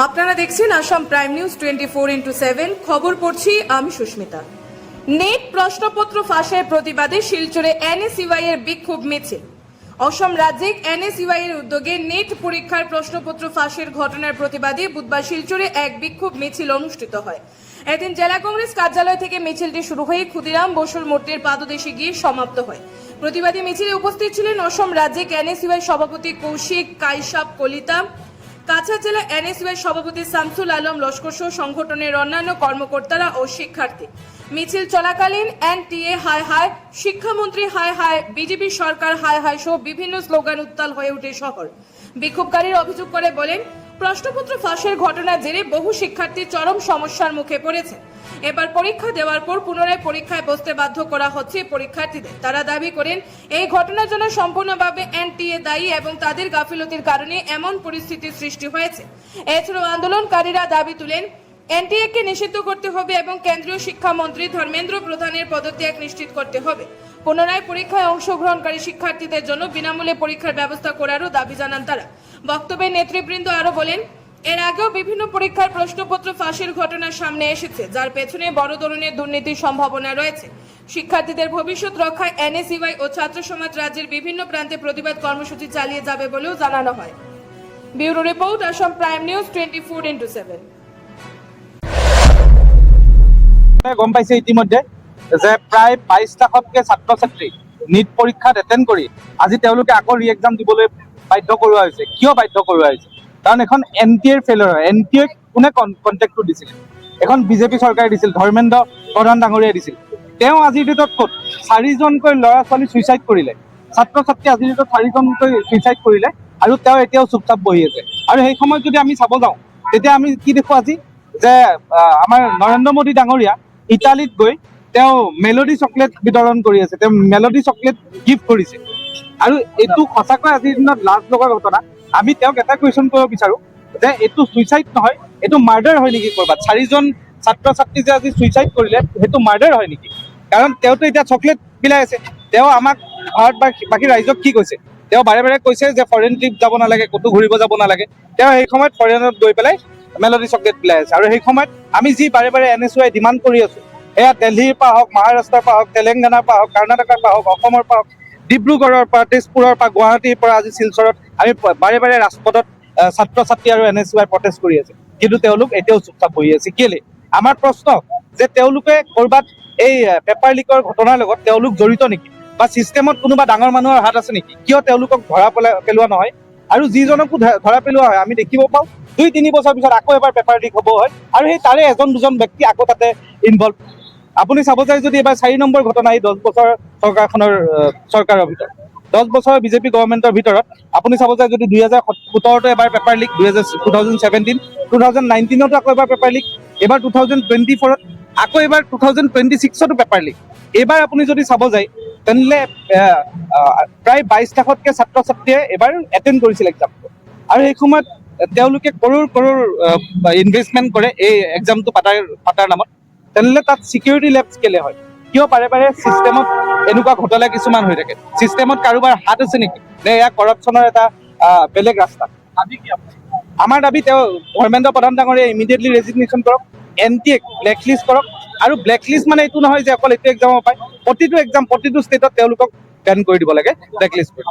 আপনারা দেখছেন Assam prime news 24x7 খবর পড়ছি আমি সুস্মিতা। নেট প্রশ্নপত্র ফাঁসের প্রতিবাদে শিলচরে এনএসইউআই এর বিক্ষোভ মিছিল। অসম রাজ্যিক এনএসইউআই এর উদ্যোগে নেট পরীক্ষার প্রশ্নপত্র ফাঁসের ঘটনার প্রতিবাদে বুধবার শিলচরে এক বিক্ষোভ মিছিল অনুষ্ঠিত হয়। এদিন জেলা কংগ্রেস কার্যালয় থেকে মিছিলটি শুরু হয়ে ক্ষুদিরাম বসুর মূর্তির পাদদেশে গিয়ে সমাপ্ত হয়। প্রতিবাদী মিছিলে উপস্থিত ছিলেন অসম রাজ্যিক এনএসইউআই সভাপতি কৌশিক কাইসাব কলিতা, কাছাড় জেলা এনএসইউআই সভাপতি শামসুল আলম লস্কর সহ সংগঠনের অন্যান্য কর্মকর্তারা ও শিক্ষার্থী। মিছিল চলাকালীন এনটিএ হায় হায়, শিক্ষামন্ত্রী হায় হায়, বিজেপি সরকার হায় হায় সহ বিভিন্ন স্লোগান উত্তাল হয়ে ওঠে শহর। বিক্ষোভকারীরা অভিযোগ করে বলেন, প্রশ্নপত্র ফাঁসের ঘটনার জেরে বহু শিক্ষার্থী চরম সমস্যার মুখে পড়েছে। এবার পরীক্ষা দেওয়ার পর পুনরায় পরীক্ষায় বসতে বাধ্য করা হচ্ছে পরীক্ষার্থীদের। তারা দাবি করেন, এই ঘটনার জন্য সম্পূর্ণভাবে এনটিএ দায়ী এবং তাদের গাফিলতির কারণে এমন পরিস্থিতির সৃষ্টি হয়েছে। এছাড়াও আন্দোলনকারীরা দাবি তুলেন, এনটিএ কে নিষিদ্ধ করতে হবে এবং কেন্দ্রীয় শিক্ষামন্ত্রী ধর্মেন্দ্র প্রধানের পদত্যাগ নিশ্চিত করতে হবে। পুনরায় পরীক্ষায় অংশগ্রহণকারী শিক্ষার্থীদের জন্য বিনামূল্যে পরীক্ষার ব্যবস্থা করারও দাবি জানান তারা। বক্তব্যে নেতৃবৃন্দ আরো বলেন, এর আগেও বিভিন্ন পরীক্ষার প্রশ্নপত্র ফাঁসের ঘটনা সামনে এসেছে, যার পেছনে বড় ধরনের দুর্নীতির সম্ভাবনা রয়েছে। শিক্ষার্থীদের ভবিষ্যৎ রক্ষায় এনএসইউআই ও ছাত্র সমাজ রাজ্যের বিভিন্ন প্রান্তে প্রতিবাদ কর্মসূচি চালিয়ে যাবে বলেও জানানো হয়। Bureau report, Assam prime news 24x7। গম পাইছে ইতিমধ্যে যে প্ৰায় 22 লাখতকৈ ছাত্ৰ ছাত্ৰী নিট পৰীক্ষাত এটেণ্ড কৰি আজি তেওঁলোকে আকৌ ৰি এক্সাম দিবলৈ বাধ্য কৰোৱা হৈছে। কিয় বাধ্য কৰোৱা হৈছে? কাৰণ এখন এনটিএৰ ফেইলিয়ৰ হয়। এনটিএক কোনে কণ্টেক্টটো দিছিল? এখন বিজেপি চৰকাৰে দিছিল, ধৰ্মেন্দ্ৰ প্ৰধান ডাঙৰীয়াই দিছিল। তেওঁ আজিৰ ডেটত ক'ত 4জনকৈ ল'ৰা ছোৱালী ছুইচাইড কৰিলে, ছাত্ৰ ছাত্ৰী আজিৰ ডেটত 4জনকৈ ছুইচাইড কৰিলে আৰু তেওঁ এতিয়াও চুপচাপ বহি আছে। আৰু সেই সময়ত যদি আমি চাব যাওঁ তেতিয়া আমি কি দেখোঁ আজি যে আমাৰ নৰেন্দ্ৰ মোদী ডাঙৰীয়া ইটালীত গৈ তেওঁ মেলোডি চকলেট বিতৰণ কৰি আছে, তেওঁ মেলোডি চকলেট গিফ্ট কৰিছে। আৰু এইটো সঁচাকৈ আজিৰ দিনত লাজ লগা ঘটনা। আমি তেওঁক এটা কুৱেশ্যন কৰিব বিচাৰোঁ যে এইটো ছুইচাইড নহয়, এইটো মাৰ্ডাৰ হয় নেকি? ক'ৰবাত 4জন ছাত্ৰ ছাত্ৰী যে আজি ছুইচাইড কৰিলে সেইটো মাৰ্ডাৰ হয় নেকি? কাৰণ তেওঁতো এতিয়া চকলেট বিলাই আছে। তেওঁ আমাক বাকী ৰাইজক কি কৈছে? তেওঁ বাৰে বাৰে কৈছে যে ফৰেইন ট্ৰিপ যাব নালাগে, ক'তো ঘূৰিব যাব নালাগে। তেওঁ সেই সময়ত ফৰেইনত গৈ পেলাই মেলোডি চকলেট বিলাই আছে। আৰু সেই সময়ত আমি যি বাৰে বাৰে এনএছইউআই ডিমাণ্ড কৰি আছোঁ, এয়া দিল্লীৰ পৰা হওক, মহাৰাষ্ট্ৰৰ পৰা হওক, তেলেংগানাৰ পৰা হওক, কৰ্ণাটকৰ পৰা হওক, অসমৰ পৰা হওক, ডিব্ৰুগড়ৰ পৰা, তেজপুৰৰ পৰা, গুৱাহাটীৰ পৰা আজি শিলচৰত আমি বাৰে বাৰে ৰাজপথত ছাত্ৰ ছাত্ৰী আৰু এনএছইউআই প্ৰটেষ্ট কৰি আছে। কিন্তু তেওঁলোক এতিয়াও চুপচাপ বহি আছে। কেলে? আমাৰ প্ৰশ্ন যে তেওঁলোকে ক'ৰবাত এই পেপাৰ লিকৰ ঘটনাৰ লগত তেওঁলোক জড়িত নেকি? বা ছিষ্টেমত কোনোবা ডাঙৰ মানুহৰ হাত আছে নেকি? কিয় তেওঁলোকক ধৰা পেলোৱা নহয়? আৰু যিজনকো ধৰা পেলোৱা হয় আমি দেখিব পাওঁ 2-3 বছৰ পিছত আকৌ এবাৰ পেপাৰ লিক হ'ব হয় আৰু সেই তাৰে এজন দুজন ব্যক্তি আকৌ তাতে ইনভলভ। আপুনি চাব যায় যদি এবাৰ 4 নম্বৰ ঘটনা এই 10 বছৰ চৰকাৰৰ ভিতৰত, 10 বছৰৰ বিজেপি গভৰ্ণমেণ্টৰ ভিতৰত আপুনি চাব যায় যদি 2017 এবাৰ পেপাৰ লিক, 2017, 2019 আকৌ এবাৰ পেপাৰ লিক, এবাৰ 2024 আকৌ এবাৰ 2026 পেপাৰ লিক। এইবাৰ আপুনি যদি চাব যায় তেনেহ'লে প্ৰায় 22 লাখতকৈ ছাত্ৰ ছাত্ৰীয়ে এবাৰ এটেণ্ড কৰিছিল এক্সামটো। আৰু সেই সময়ত তেওঁলোকে কৰোৰ ইনভেষ্টমেণ্ট কৰে এই এক্সামটো পাতাৰ নামত। তেনেহ'লে তাত ছিকিউৰিটি লেপছ কেলে হয়? কিয় বাৰে বাৰে ছিষ্টেমত এনেকুৱা ঘটনা কিছুমান হৈ থাকে? ছিষ্টেমত কাৰোবাৰ হাত আছে নেকি? নে এয়া কৰাপশ্যনৰ এটা বেলেগ ৰাস্তা? আমাৰ দাবী তেওঁ ধৰ্মেন্দ্ৰ প্ৰধান ডাঙৰীয়াই ইমিডিয়েটলি ৰেজিগনেশ্যন কৰক, এনটিএক ব্লেকলিষ্ট কৰক। আৰু ব্লেকলিষ্ট মানে এইটো নহয় যে অকল এইটো এক্সামৰ পায়, প্ৰতিটো এক্সাম প্ৰতিটো ষ্টেটত তেওঁলোকক বেন কৰি দিব লাগে, ব্লেকলিষ্ট কৰি।